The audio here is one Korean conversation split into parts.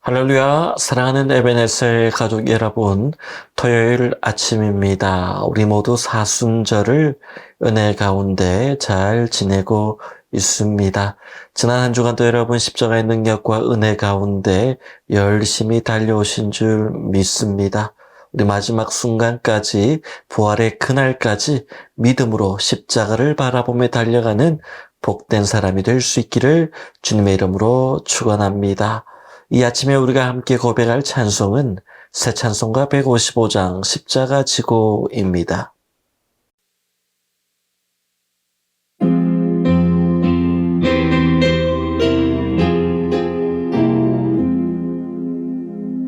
할렐루야, 사랑하는 에베네셀 가족 여러분, 토요일 아침입니다. 우리 모두 사순절을 은혜 가운데 잘 지내고 있습니다. 지난 한 주간도 여러분 십자가의 능력과 은혜 가운데 열심히 달려오신 줄 믿습니다. 우리 마지막 순간까지, 부활의 그날까지 믿음으로 십자가를 바라보며 달려가는 복된 사람이 될 수 있기를 주님의 이름으로 축원합니다. 이 아침에 우리가 함께 고백할 찬송은 새 찬송가 155장 십자가 지고입니다.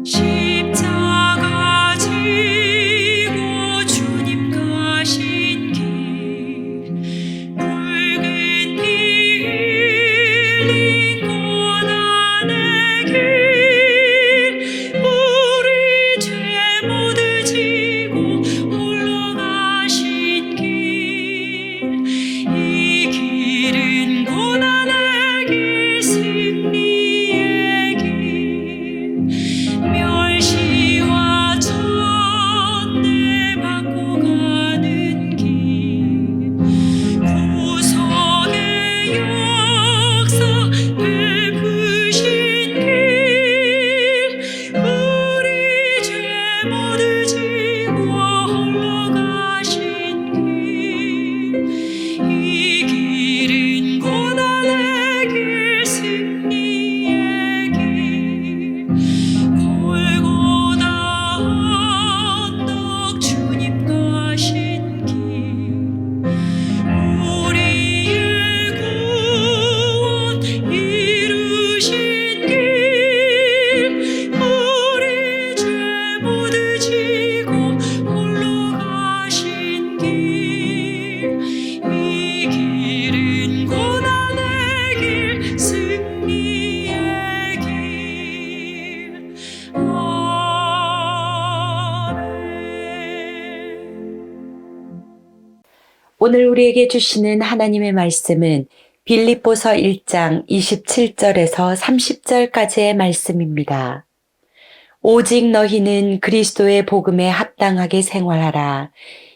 십자가 지고 주님 가신 길, 붉은 피 흘린 고난의 길, 우리 죄 모두 지고 홀로 가신 길, 이 길은 고난의 길, 승리의 길, 멸시와 천대받고 가는 길, 구속의 역사 베푸신 길, 우리 죄 모두 지고 홀로 가신 길, 이 길은 고난의 길, 승리의 길, 골고다 언덕 주님 가신 길, 우리의 구원 이루신 길, 우리 죄 모두 지고 홀로 가신 길, 이 길은 고난의 길, 승리의 길. 오늘 우리에게 주시는 하나님의 말씀은 빌립보서 1장 27절에서 30절까지의 말씀입니다. 오직 너희는 그리스도의 복음에 합당하게 생활하라.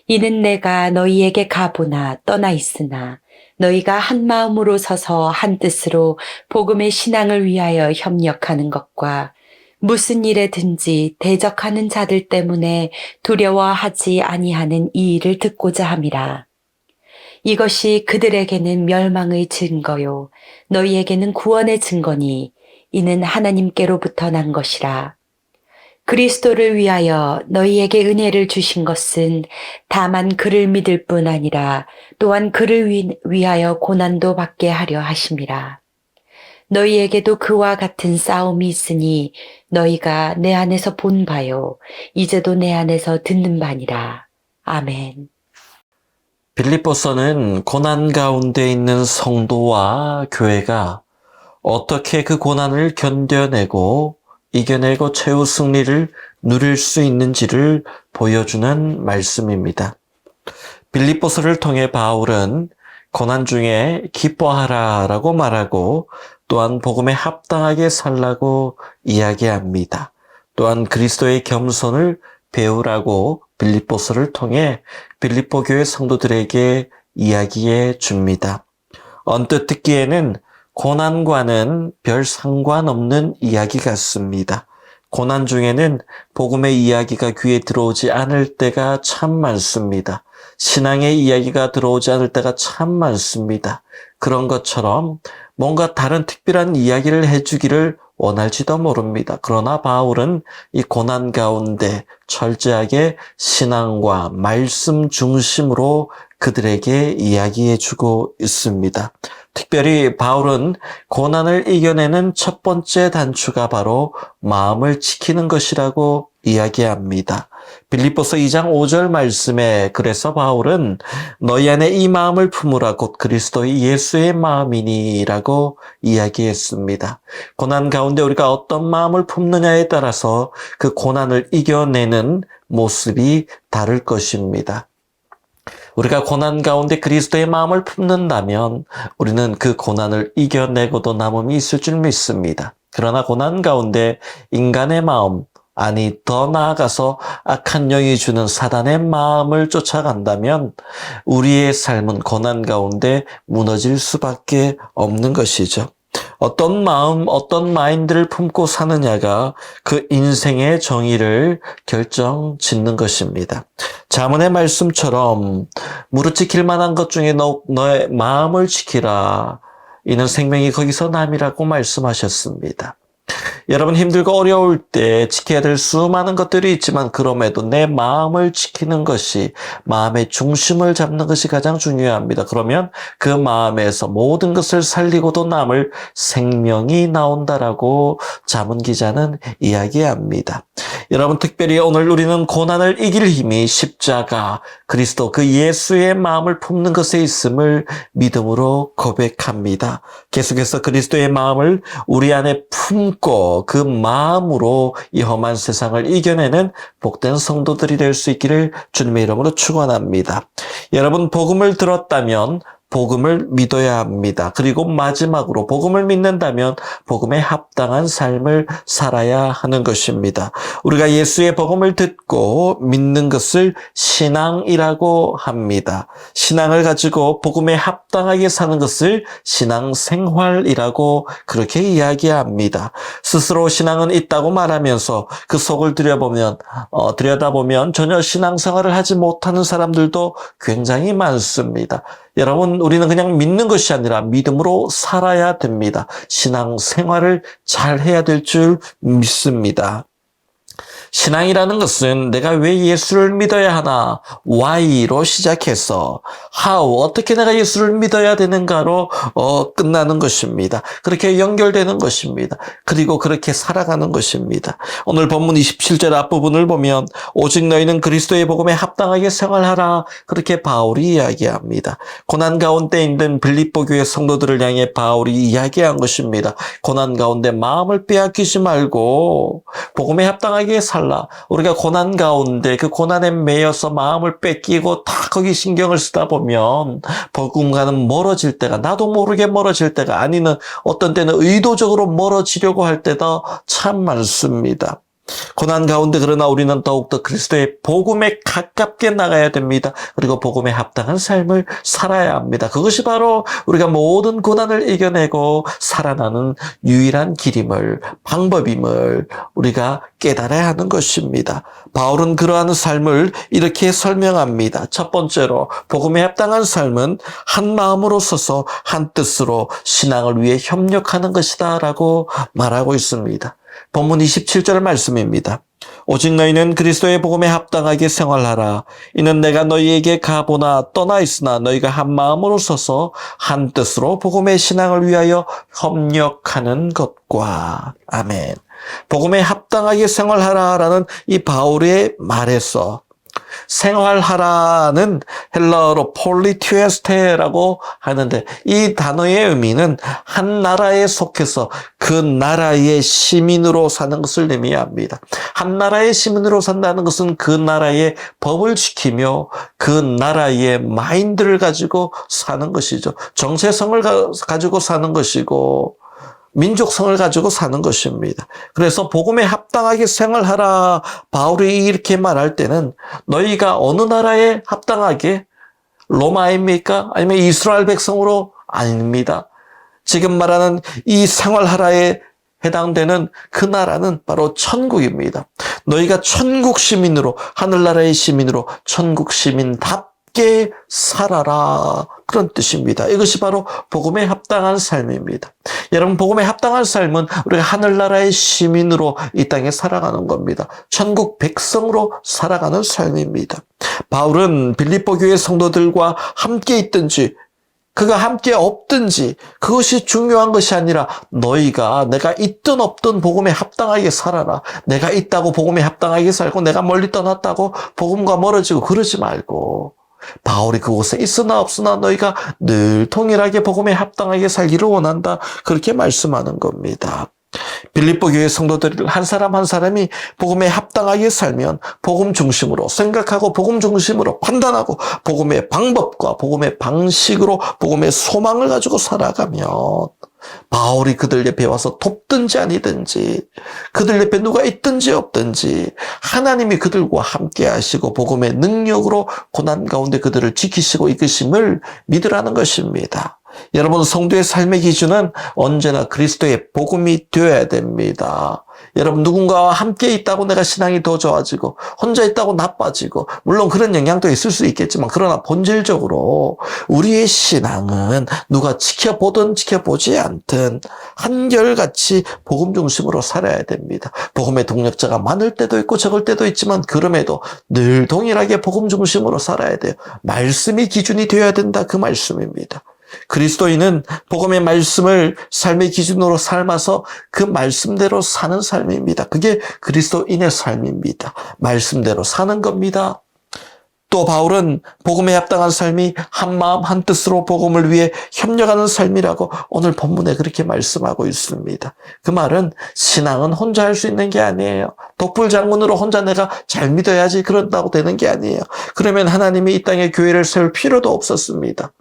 이는 내가 너희에게 가보나 떠나 있으나 너희가 한 마음으로 서서 한 뜻으로 복음의 신앙을 위하여 협력하는 것과 무슨 일에든지 대적하는 자들 때문에 두려워하지 아니하는 이 일을 듣고자 함이라. 이것이 그들에게는 멸망의 증거요 너희에게는 구원의 증거니 이는 하나님께로부터 난 것이라. 그리스도를 위하여 너희에게 은혜를 주신 것은 다만 그를 믿을 뿐 아니라 또한 그를 위하여 고난도 받게 하려 하심이라. 너희에게도 그와 같은 싸움이 있으니 너희가 내 안에서 본 바요 이제도 내 안에서 듣는 바니라. 아멘. 빌립보서는 고난 가운데 있는 성도와 교회가 어떻게 그 고난을 견뎌내고 이겨내고 최후 승리를 누릴 수 있는지를 보여주는 말씀입니다. 빌립보서를 통해 바울은 고난 중에 기뻐하라라고 말하고 또한 복음에 합당하게 살라고 이야기합니다. 또한 그리스도의 겸손을 배우라고 빌립보서를 통해 빌립보 교회 성도들에게 이야기해 줍니다. 언뜻 듣기에는 고난과는 별 상관없는 이야기 같습니다. 고난 중에는 복음의 이야기가 귀에 들어오지 않을 때가 참 많습니다. 신앙의 이야기가 들어오지 않을 때가 참 많습니다. 그런 것처럼 뭔가 다른 특별한 이야기를 해주기를 원할지도 모릅니다. 그러나 바울은 이 고난 가운데 철저하게 신앙과 말씀 중심으로 그들에게 이야기해주고 있습니다. 특별히 바울은 고난을 이겨내는 첫 번째 단추가 바로 마음을 지키는 것이라고 이야기합니다. 빌립보서 2장 5절 말씀에 그래서 바울은 너희 안에 이 마음을 품으라 곧 그리스도의 예수의 마음이니라고 이야기했습니다. 고난 가운데 우리가 어떤 마음을 품느냐에 따라서 그 고난을 이겨내는 모습이 다를 것입니다. 우리가 고난 가운데 그리스도의 마음을 품는다면 우리는 그 고난을 이겨내고도 남음이 있을 줄 믿습니다. 그러나 고난 가운데 인간의 마음, 아니 더 나아가서 악한 영이 주는 사단의 마음을 쫓아간다면 우리의 삶은 고난 가운데 무너질 수밖에 없는 것이죠. 어떤 마음, 어떤 마인드를 품고 사느냐가 그 인생의 정의를 결정짓는 것입니다. 잠언의 말씀처럼 무릇 지킬 만한 것 중에 너의 마음을 지키라. 이는 생명이 거기서 남이라고 말씀하셨습니다. 여러분 힘들고 어려울 때 지켜야 될 수많은 것들이 있지만 그럼에도 내 마음을 지키는 것이, 마음의 중심을 잡는 것이 가장 중요합니다. 그러면 그 마음에서 모든 것을 살리고도 남을 생명이 나온다라고 잠언 기자는 이야기합니다. 여러분 특별히 오늘 우리는 고난을 이길 힘이 십자가, 그리스도 그 예수의 마음을 품는 것에 있음을 믿음으로 고백합니다. 계속해서 그리스도의 마음을 우리 안에 품고 그 마음으로 이 험한 세상을 이겨내는 복된 성도들이 될 수 있기를 주님의 이름으로 축원합니다. 여러분 복음을 들었다면 복음을 믿어야 합니다. 그리고 마지막으로 복음을 믿는다면 복음에 합당한 삶을 살아야 하는 것입니다. 우리가 예수의 복음을 듣고 믿는 것을 신앙이라고 합니다. 신앙을 가지고 복음에 합당하게 사는 것을 신앙생활이라고 그렇게 이야기합니다. 스스로 신앙은 있다고 말하면서 그 속을 들여다보면 전혀 신앙생활을 하지 못하는 사람들도 굉장히 많습니다. 여러분, 우리는 그냥 믿는 것이 아니라 믿음으로 살아야 됩니다. 신앙생활을 잘 해야 될 줄 믿습니다. 신앙이라는 것은 내가 왜 예수를 믿어야 하나, why로 시작해서 how, 어떻게 내가 예수를 믿어야 되는가로 끝나는 것입니다. 그렇게 연결되는 것입니다. 그리고 그렇게 살아가는 것입니다. 오늘 본문 27절 앞부분을 보면 오직 너희는 그리스도의 복음에 합당하게 생활하라, 그렇게 바울이 이야기합니다. 고난 가운데 있는 빌립보 교회 성도들을 향해 바울이 이야기한 것입니다. 고난 가운데 마음을 빼앗기지 말고 복음에 합당하게 살라. 우리가 고난 가운데 그 고난에 매여서 마음을 뺏기고 다 거기 신경을 쓰다 보면 복음과는 멀어질 때가, 나도 모르게 멀어질 때가, 아니면 어떤 때는 의도적으로 멀어지려고 할 때도 참 많습니다. 고난 가운데 그러나 우리는 더욱더 그리스도의 복음에 가깝게 나가야 됩니다. 그리고 복음에 합당한 삶을 살아야 합니다. 그것이 바로 우리가 모든 고난을 이겨내고 살아나는 유일한 길임을, 방법임을 우리가 깨달아야 하는 것입니다. 바울은 그러한 삶을 이렇게 설명합니다. 첫 번째로 복음에 합당한 삶은 한 마음으로 서서 한 뜻으로 신앙을 위해 협력하는 것이다 라고 말하고 있습니다. 본문 27절 말씀입니다. 오직 너희는 그리스도의 복음에 합당하게 생활하라. 이는 내가 너희에게 가보나 떠나 있으나 너희가 한 마음으로 서서 한 뜻으로 복음의 신앙을 위하여 협력하는 것과. 아멘. 복음에 합당하게 생활하라라는 이 바울의 말에서 생활하라는 헬라어로 폴리티에스테라고 하는데 이 단어의 의미는 한 나라에 속해서 그 나라의 시민으로 사는 것을 의미합니다. 한 나라의 시민으로 산다는 것은 그 나라의 법을 지키며 그 나라의 마인드를 가지고 사는 것이죠. 정체성을 가지고 사는 것이고 민족성을 가지고 사는 것입니다. 그래서 복음에 합당하게 생활하라, 바울이 이렇게 말할 때는 너희가 어느 나라에 합당하게, 로마입니까? 아니면 이스라엘 백성으로? 아닙니다. 지금 말하는 이 생활하라에 해당되는 그 나라는 바로 천국입니다. 너희가 천국 시민으로, 하늘나라의 시민으로 천국 시민답게 살아라, 그런 뜻입니다. 이것이 바로 복음에 합당한 삶입니다. 여러분, 복음에 합당한 삶은 우리가 하늘나라의 시민으로 이 땅에 살아가는 겁니다. 천국 백성으로 살아가는 삶입니다. 바울은 빌립보 교회 성도들과 함께 있든지 그가 함께 없든지 그것이 중요한 것이 아니라 너희가 내가 있든 없든 복음에 합당하게 살아라. 내가 있다고 복음에 합당하게 살고 내가 멀리 떠났다고 복음과 멀어지고 그러지 말고, 바울이 그곳에 있으나 없으나 너희가 늘 동일하게 복음에 합당하게 살기를 원한다, 그렇게 말씀하는 겁니다. 빌립보 교회 성도들 한 사람 한 사람이 복음에 합당하게 살면 복음 중심으로 생각하고 복음 중심으로 판단하고 복음의 방법과 복음의 방식으로 복음의 소망을 가지고 살아가면 바울이 그들 옆에 와서 돕든지 아니든지, 그들 옆에 누가 있든지 없든지 하나님이 그들과 함께 하시고 복음의 능력으로 고난 가운데 그들을 지키시고 이끄심을 믿으라는 것입니다. 여러분, 성도의 삶의 기준은 언제나 그리스도의 복음이 되어야 됩니다. 여러분, 누군가와 함께 있다고 내가 신앙이 더 좋아지고 혼자 있다고 나빠지고, 물론 그런 영향도 있을 수 있겠지만, 그러나 본질적으로 우리의 신앙은 누가 지켜보든 지켜보지 않든 한결같이 복음 중심으로 살아야 됩니다. 복음의 동력자가 많을 때도 있고 적을 때도 있지만, 그럼에도 늘 동일하게 복음 중심으로 살아야 돼요. 말씀이 기준이 되어야 된다, 그 말씀입니다. 그리스도인은 복음의 말씀을 삶의 기준으로 삶아서 그 말씀대로 사는 삶입니다. 그게 그리스도인의 삶입니다. 말씀대로 사는 겁니다. 또 바울은 복음에 합당한 삶이 한 마음 한 뜻으로 복음을 위해 협력하는 삶이라고 오늘 본문에 그렇게 말씀하고 있습니다. 그 말은 신앙은 혼자 할 수 있는 게 아니에요. 독불장군으로 혼자 내가 잘 믿어야지 그런다고 되는 게 아니에요. 그러면 하나님이 이 땅에 교회를 세울 필요도 없었습니다.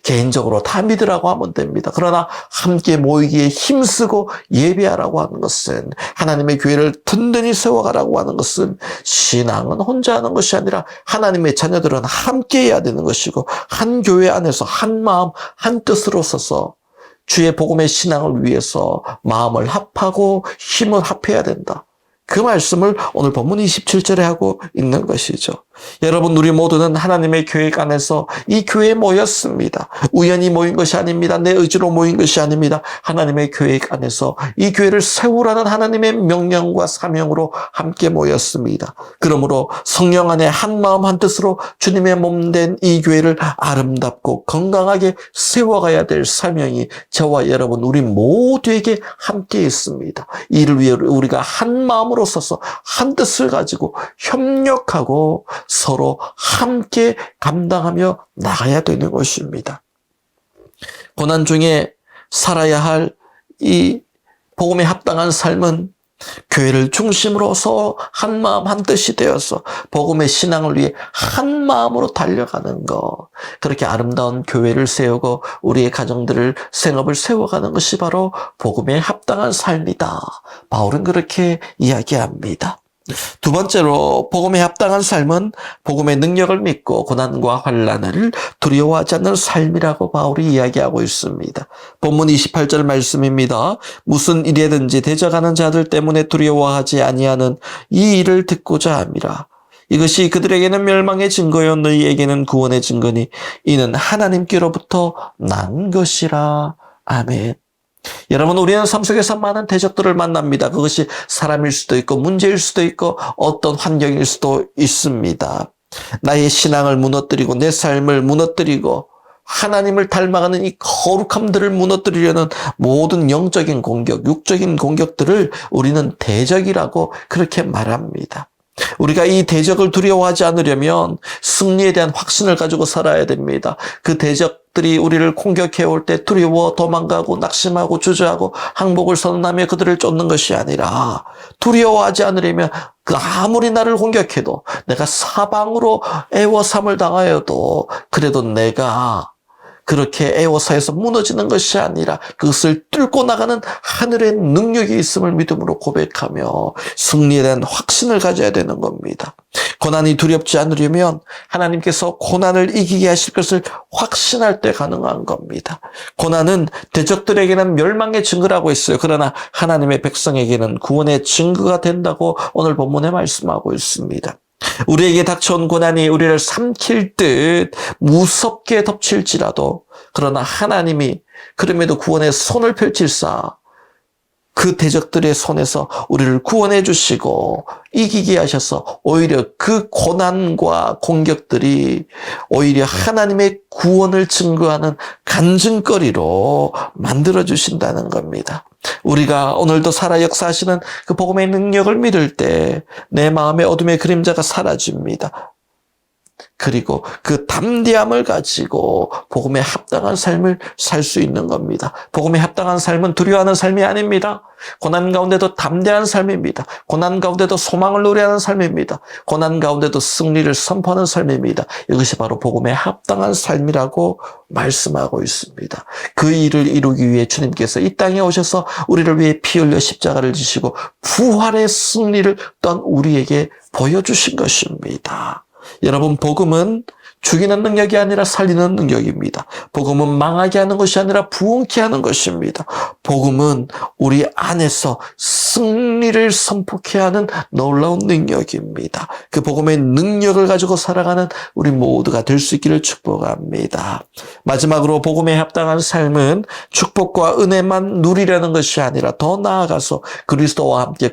개인적으로 다 믿으라고 하면 됩니다. 그러나 함께 모이기에 힘쓰고 예배하라고 하는 것은, 하나님의 교회를 든든히 세워가라고 하는 것은, 신앙은 혼자 하는 것이 아니라 하나님의 자녀들은 함께 해야 되는 것이고, 한 교회 안에서 한 마음 한 뜻으로 서서 주의 복음의 신앙을 위해서 마음을 합하고 힘을 합해야 된다. 그 말씀을 오늘 본문 27절에 하고 있는 것이죠. 여러분, 우리 모두는 하나님의 계획 안에서 이 교회에 모였습니다. 우연히 모인 것이 아닙니다. 내 의지로 모인 것이 아닙니다. 하나님의 계획 안에서 이 교회를 세우라는 하나님의 명령과 사명으로 함께 모였습니다. 그러므로 성령 안에 한 마음 한 뜻으로 주님의 몸된 이 교회를 아름답고 건강하게 세워가야 될 사명이 저와 여러분, 우리 모두에게 함께 있습니다. 이를 위해 우리가 한 마음으로 서서 한 뜻을 가지고 협력하고 서로 함께 감당하며 나가야 되는 것입니다. 고난 중에 살아야 할 이 복음에 합당한 삶은 교회를 중심으로 서 한 마음 한 뜻이 되어서 복음의 신앙을 위해 한 마음으로 달려가는 것, 그렇게 아름다운 교회를 세우고 우리의 가정들을, 생업을 세워가는 것이 바로 복음에 합당한 삶이다. 바울은 그렇게 이야기합니다. 두 번째로, 복음에 합당한 삶은 복음의 능력을 믿고 고난과 환난을 두려워하지 않는 삶이라고 바울이 이야기하고 있습니다. 본문 28절 말씀입니다. 무슨 일이든지 대적하는 자들 때문에 두려워하지 아니하는 이 일을 듣고자 함이라. 이것이 그들에게는 멸망의 증거요 너희에게는 구원의 증거니 이는 하나님께로부터 난 것이라. 아멘. 여러분, 우리는 삶 속에서 많은 대적들을 만납니다. 그것이 사람일 수도 있고 문제일 수도 있고 어떤 환경일 수도 있습니다. 나의 신앙을 무너뜨리고 내 삶을 무너뜨리고 하나님을 닮아가는 이 거룩함들을 무너뜨리려는 모든 영적인 공격, 육적인 공격들을 우리는 대적이라고 그렇게 말합니다. 우리가 이 대적을 두려워하지 않으려면 승리에 대한 확신을 가지고 살아야 됩니다. 그 대적들이 우리를 공격해 올 때 두려워 도망가고 낙심하고 주저하고 항복을 선언하며 그들을 쫓는 것이 아니라, 두려워하지 않으려면 그 아무리 나를 공격해도, 내가 사방으로 애워삼을 당하여도 그래도 내가 그렇게 애워사에서 무너지는 것이 아니라 그것을 뚫고 나가는 하늘의 능력이 있음을 믿음으로 고백하며 승리에 대한 확신을 가져야 되는 겁니다. 고난이 두렵지 않으려면 하나님께서 고난을 이기게 하실 것을 확신할 때 가능한 겁니다. 고난은 대적들에게는 멸망의 증거라고 했어요. 그러나 하나님의 백성에게는 구원의 증거가 된다고 오늘 본문에 말씀하고 있습니다. 우리에게 닥쳐온 고난이 우리를 삼킬 듯 무섭게 덮칠지라도, 그러나 하나님이 그럼에도 구원의 손을 펼칠사 그 대적들의 손에서 우리를 구원해 주시고 이기게 하셔서 오히려 그 고난과 공격들이 오히려 하나님의 구원을 증거하는 간증거리로 만들어 주신다는 겁니다. 우리가 오늘도 살아 역사하시는 그 복음의 능력을 믿을 때 내 마음의 어둠의 그림자가 사라집니다. 그리고 그 담대함을 가지고 복음에 합당한 삶을 살 수 있는 겁니다. 복음에 합당한 삶은 두려워하는 삶이 아닙니다. 고난 가운데도 담대한 삶입니다. 고난 가운데도 소망을 노래하는 삶입니다. 고난 가운데도 승리를 선포하는 삶입니다. 이것이 바로 복음에 합당한 삶이라고 말씀하고 있습니다. 그 일을 이루기 위해 주님께서 이 땅에 오셔서 우리를 위해 피 흘려 십자가를 지시고 부활의 승리를 또한 우리에게 보여주신 것입니다. 여러분, 복음은 죽이는 능력이 아니라 살리는 능력입니다. 복음은 망하게 하는 것이 아니라 부흥케 하는 것입니다. 복음은 우리 안에서 승리를 선포케 하는 놀라운 능력입니다. 그 복음의 능력을 가지고 살아가는 우리 모두가 될 수 있기를 축복합니다. 마지막으로 복음에 합당한 삶은 축복과 은혜만 누리려는 것이 아니라 더 나아가서 그리스도와 함께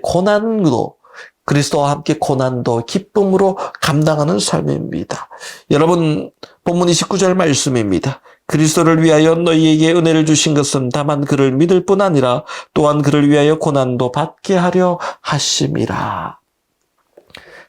고난도 기쁨으로 감당하는 삶입니다. 여러분, 본문 29절 말씀입니다. 그리스도를 위하여 너희에게 은혜를 주신 것은 다만 그를 믿을 뿐 아니라 또한 그를 위하여 고난도 받게 하려 하심이라.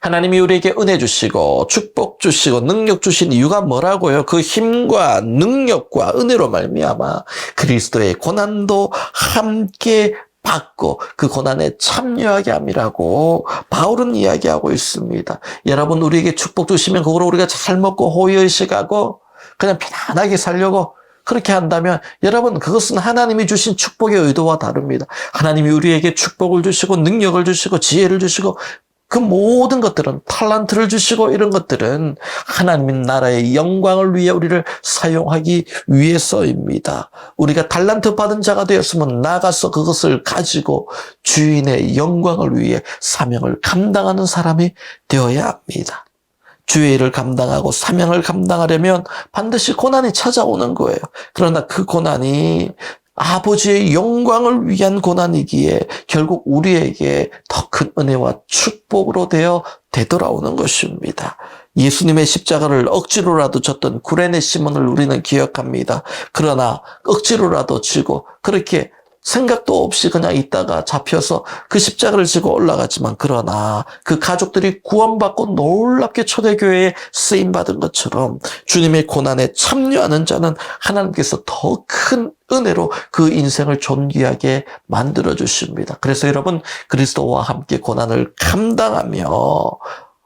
하나님이 우리에게 은혜 주시고 축복 주시고 능력 주신 이유가 뭐라고요? 그 힘과 능력과 은혜로 말미암아 그리스도의 고난도 함께 받고 그 고난에 참여하게 함이라고 바울은 이야기하고 있습니다. 여러분, 우리에게 축복 주시면 그걸 우리가 잘 먹고 호의의식하고 그냥 편안하게 살려고 그렇게 한다면 여러분, 그것은 하나님이 주신 축복의 의도와 다릅니다. 하나님이 우리에게 축복을 주시고 능력을 주시고 지혜를 주시고 그 모든 것들은, 탤런트를 주시고 이런 것들은 하나님 나라의 영광을 위해 우리를 사용하기 위해서입니다. 우리가 탤런트 받은 자가 되었으면 나가서 그것을 가지고 주인의 영광을 위해 사명을 감당하는 사람이 되어야 합니다. 주의 일을 감당하고 사명을 감당하려면 반드시 고난이 찾아오는 거예요. 그러나 그 고난이 아버지의 영광을 위한 고난이기에 결국 우리에게 더 큰 은혜와 축복으로 되돌아오는 것입니다. 예수님의 십자가를 억지로라도 졌던 구레네 시몬을 우리는 기억합니다. 그러나 억지로라도 지고 그렇게 생각도 없이 그냥 있다가 잡혀서 그 십자가를 지고 올라갔지만, 그러나 그 가족들이 구원받고 놀랍게 초대교회에 쓰임받은 것처럼 주님의 고난에 참여하는 자는 하나님께서 더 큰 은혜로 그 인생을 존귀하게 만들어 주십니다. 그래서 여러분, 그리스도와 함께 고난을 감당하며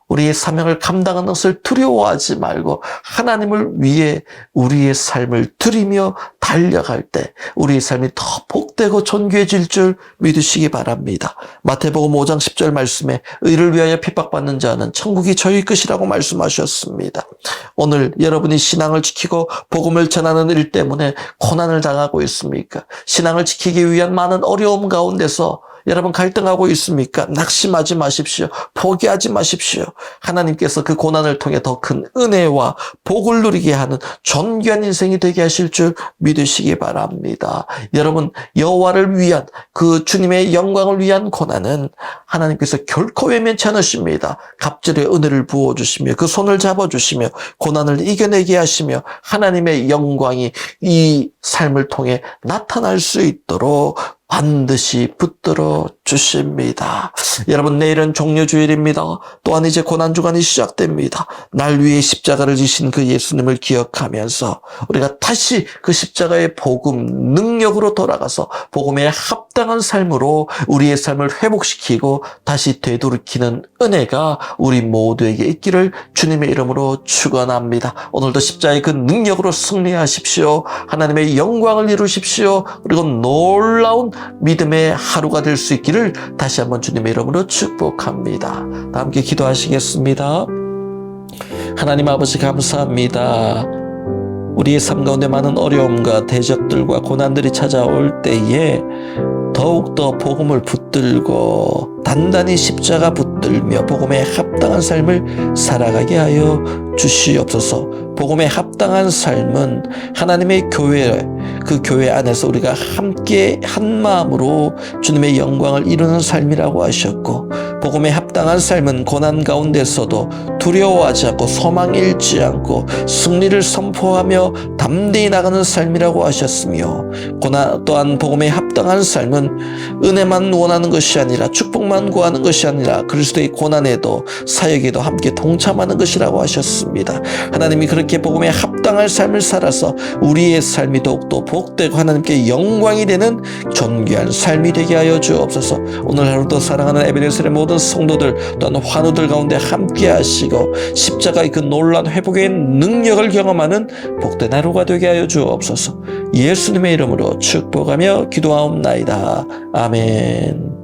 우리의 사명을 감당하는 것을 두려워하지 말고 하나님을 위해 우리의 삶을 드리며 달려갈 때 우리의 삶이 더 복되고 존귀해질 줄 믿으시기 바랍니다. 마태복음 5장 10절 말씀에 의를 위하여 핍박받는 자는 천국이 저희 것이라고 말씀하셨습니다. 오늘 여러분이 신앙을 지키고 복음을 전하는 일 때문에 고난을 당하고 있습니까? 신앙을 지키기 위한 많은 어려움 가운데서 여러분 갈등하고 있습니까? 낙심하지 마십시오. 포기하지 마십시오. 하나님께서 그 고난을 통해 더 큰 은혜와 복을 누리게 하는 존귀한 인생이 되게 하실 줄 믿으시기 바랍니다. 여러분, 여호와를 위한 그 주님의 영광을 위한 고난은 하나님께서 결코 외면치 않으십니다. 갑절의 은혜를 부어주시며 그 손을 잡아주시며 고난을 이겨내게 하시며 하나님의 영광이 이 삶을 통해 나타날 수 있도록 반드시 붙들어 주십니다. 여러분, 내일은 종려주일입니다. 또한 이제 고난주간이 시작됩니다. 날 위해 십자가를 지신 그 예수님을 기억하면서 우리가 다시 그 십자가의 복음 능력으로 돌아가서 복음에 합당한 삶으로 우리의 삶을 회복시키고 다시 되돌이키는 은혜가 우리 모두에게 있기를 주님의 이름으로 축원합니다. 오늘도 십자가의 그 능력으로 승리하십시오. 하나님의 영광을 이루십시오. 그리고 놀라운 믿음의 하루가 될 수 있기를 다시 한번 주님의 이름으로 축복합니다. 다 함께 기도하시겠습니다. 하나님 아버지, 감사합니다. 우리의 삶 가운데 많은 어려움과 대적들과 고난들이 찾아올 때에 더욱더 복음을 붙들고 단단히 십자가 붙들며 복음에 합당한 삶을 살아가게 하여 주시옵소서. 복음에 합당한 삶은 하나님의 교회, 그 교회 안에서 우리가 함께 한 마음으로 주님의 영광을 이루는 삶이라고 하셨고, 복음에 합당한 삶은 고난 가운데서도 두려워하지 않고 소망 잃지 않고 승리를 선포하며 담대히 나가는 삶이라고 하셨으며, 또한 복음에 합당한 삶은 은혜만 원하는 것이 아니라 축복만 구하는 것이 아니라 그리스도의 고난에도 사역에도 함께 동참하는 것이라고 하셨습니다. 하나님이 그렇게 복음에 합당할 삶을 살아서 우리의 삶이 더욱더 복되고 하나님께 영광이 되는 존귀한 삶이 되게 하여 주옵소서. 오늘 하루도 사랑하는 에베네셀의 모든 성도들 또한 환우들 가운데 함께 하시고 십자가의 그 놀라운 회복의 능력을 경험하는 복된 하루가 되게 하여 주옵소서. 예수님의 이름으로 축복하며 기도하옵나이다. 아멘.